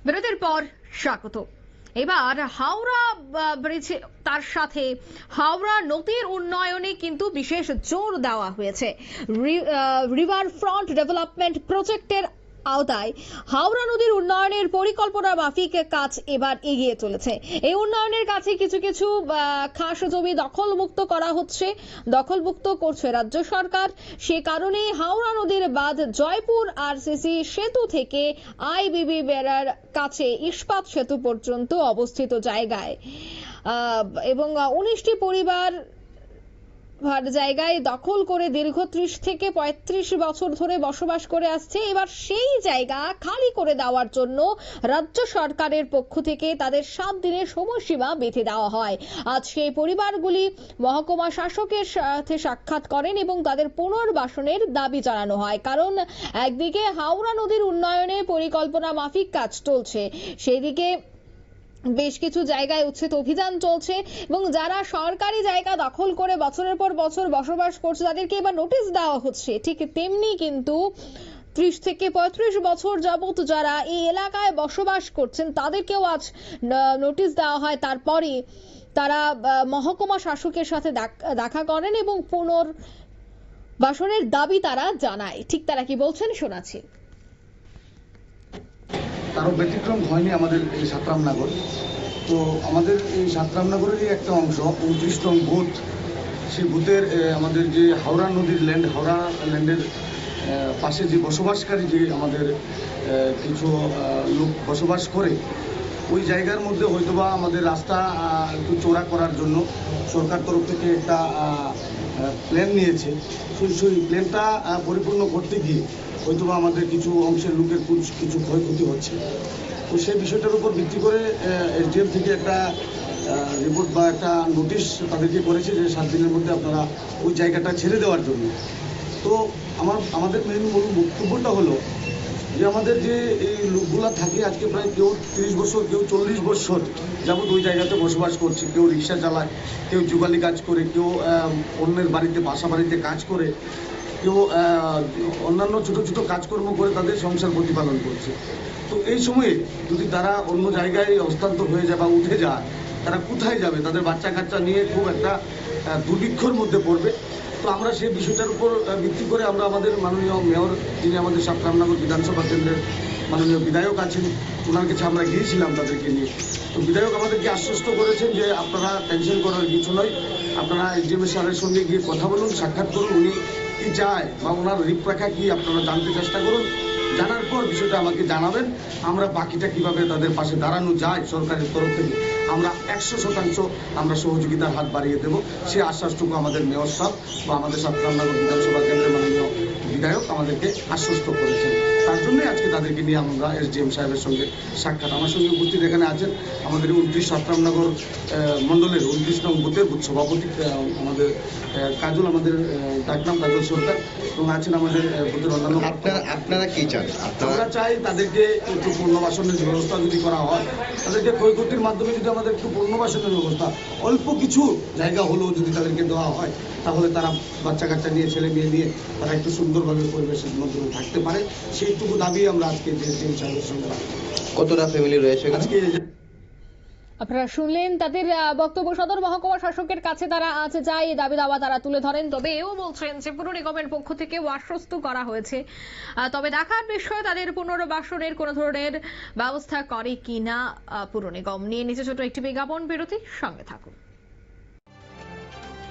বিরতির পর স্বাগত। এবার হাওড়া ব্রিজ তার সাথে হাওড়া নদীর উন্নয়নে কিন্তু বিশেষ জোর দেওয়া হয়েছে। রিভার ফ্রন্ট ডেভেলপমেন্ট প্রজেক্টের আওতায় হাওড়া নদীর উন্নয়নের পরিকল্পনা মাফিক কাজ এবার এগিয়ে চলেছে। এই উন্নয়নের কাছে কিছু কিছু খাস জমি দখলমুক্ত করা হচ্ছে, দখলমুক্ত করছে রাজ্য সরকার। সে কারণে হাওড়া নদীর বাঁধ জয়পুর আরসিসি সেতু থেকে আইবিবি বেড়ার কাছে ইস্পাত সেতু পর্যন্ত অবস্থিত জায়গায় এবং 19টি পরিবার জায়গায় দখল করে দীর্ঘ 30 থেকে 35 বছর ধরে বসবাস করে আসছে। এবার সেই জায়গা খালি করে দেওয়ার জন্য রাজ্য সরকারের পক্ষ থেকে তাদের 7 দিনের সময়সীমা বেঁধে দেওয়া হয়। আজ সেই পরিবারগুলি মহকুমা শাসকের সাথে সাক্ষাৎ করেন এবং তাদের পুনর্বাসনের দাবি জানানো হয়। কারণ একদিকে হাওড়া নদীর উন্নয়নে পরিকল্পনা মাফিক কাজ চলছে, সেইদিকে বেশ কিছু জায়গায় উচ্ছেদ অভিযান চলছে এবং যারা সরকারি জায়গা দখল করে বছরের পর বছর বসবাস করছে তাদেরকে এবার নোটিশ দেওয়া হচ্ছে। ঠিক তেমনি কিন্তু 30 থেকে 35 বছর যাবত যারা এই এলাকায় বসবাস করছেন তাদেরকেও আজ নোটিশ দেওয়া হয়। তারপরে তারা মহকুমা শাসকের সাথে দেখা করেন এবং পুনর্বাসনের দাবি তারা জানায়। ঠিক তারা কি বলছেন শোনাচ্ছি। কারো ব্যতিক্রম হয়নি আমাদের এই সাতরামনগর। তো আমাদের এই সাতরামনগরেরই একটা অংশ 29 নং বুথ, সেই বুথের আমাদের যে হাওড়া নদীর হাওড়া ল্যান্ডের পাশে যে বসবাসকারী যে আমাদের কিছু লোক বসবাস করে, ওই জায়গার মধ্যে হয়তোবা আমাদের রাস্তা একটু চওড়া করার জন্য সরকার তরফ থেকে একটা প্ল্যান নিয়েছে। সেই প্ল্যানটা পরিপূর্ণ করতে গিয়ে হয়তোবা আমাদের কিছু অংশের লোকের কিছু ক্ষয়ক্ষতি হচ্ছে। তো সেই বিষয়টার উপর ভিত্তি করে এসডিএম থেকে একটা রিপোর্ট বা একটা নোটিশ তাদেরকে করেছে যে 7 দিনের মধ্যে আপনারা ওই জায়গাটা ছেড়ে দেওয়ার জন্য। তো আমাদের মেন মূল বক্তব্যটা হলো যে আমাদের যে এই লোকগুলা থাকে আজকে প্রায় কেউ 30 বছর, কেউ 40 বছর যাবত ওই জায়গাতে বসবাস করছে। কেউ রিক্সা চালায়, কেউ যুগালি কাজ করে, কেউ অন্যের বাড়িতে বাসা বাড়িতে কাজ করে, কেউ অন্যান্য ছোটো ছোটো কাজকর্ম করে তাদের সংসার প্রতিপালন করছে। তো এই সময়ে যদি তারা অন্য জায়গায় হস্তান্তর হয়ে যায় বা উঠে যায়, তারা কোথায় যাবে? তাদের বাচ্চা কাচ্চা নিয়ে খুব একটা দুর্ভিক্ষর মধ্যে পড়বে। তো আমরা সেই বিষয়টার উপর ভিত্তি করে আমরা আমাদের মাননীয় মেয়র, যিনি আমাদের সাতরামনগর বিধানসভা কেন্দ্রের মাননীয় বিধায়ক আছেন, ওনার কাছে আমরা গিয়েছিলাম তাদেরকে নিয়ে। তো বিধায়ক আমাদেরকে আশ্বস্ত করেছেন যে আপনারা টেনশন করার কিছু নয়, আপনারা এসডিএম স্যারের সঙ্গে গিয়ে কথা বলুন, সাক্ষাৎ করুন, উনি কি চায় বা ওনার রূপরেখা কি আপনারা জানতে চেষ্টা করুন। জানার পর বিষয়টা আমাকে জানাবেন। আমরা বাকিটা কিভাবে তাদের পাশে দাঁড়ানো যায় সরকারের তরফ থেকে আমরা 100% আমরা সহযোগিতার হাত বাড়িয়ে দেব। সেই আশ্বাসটুকু আমাদের মেয়র সাহেব বা আমাদের সাতরামনগর বিধানসভা কেন্দ্রের মাননীয় বিধায়ক আমাদেরকে আশ্বস্ত করেছেন। তার জন্যই আজকে তাদেরকে নিয়ে আমরা এসডিএম সাহেবের সঙ্গে সাক্ষাৎ। আমার সঙ্গে উপস্থিত এখানে আছেন আমাদের 29 সাতরামনগর মণ্ডলের 29 নং বুথের বুথ সভাপতি আমাদের কাজল, আমাদের ডাকনাম কাজল সরকার, এবং আছেন আমাদের বুথের অন্যান্য। আপনারা কি চান? আমরা চাই তাদেরকে একটু পুনর্বাসনের ব্যবস্থা যদি করা হয়, তাদেরকে ক্ষয়ক্ষতির মাধ্যমে যদি আমাদের একটু পুনর্বাসনের ব্যবস্থা, অল্প কিছু জায়গা হলেও যদি তাদেরকে দেওয়া হয়, তাহলে তারা বাচ্চা কাচ্চা নিয়ে, ছেলে মেয়ে নিয়ে তারা একটু সুন্দরভাবে পরিবেশের মধ্যে থাকতে পারে। সেইটুকু দাবি আমরা আজকে এসডিএম সাহেবের সঙ্গে রাখি। কতটা ফ্যামিলি রয়েছে আজকে? আপনারা শুনলেন তাদের বক্তব্য। সদর মহকুমা শাসকের কাছে তারা আজ যায় দাবি দাওয়া তারা তুলে ধরেন। তবে এও বলছেন যে পুর নিগমের পক্ষ থেকেও আশ্বস্ত করা হয়েছে, তবে দেখার বিষয় তাদের পুনর্বাসনের কোন ধরনের ব্যবস্থা করে কিনা পুর নিগম। নিয়ে নিচে ছোট একটি বিজ্ঞাপন বিরতি, সঙ্গে থাকুন।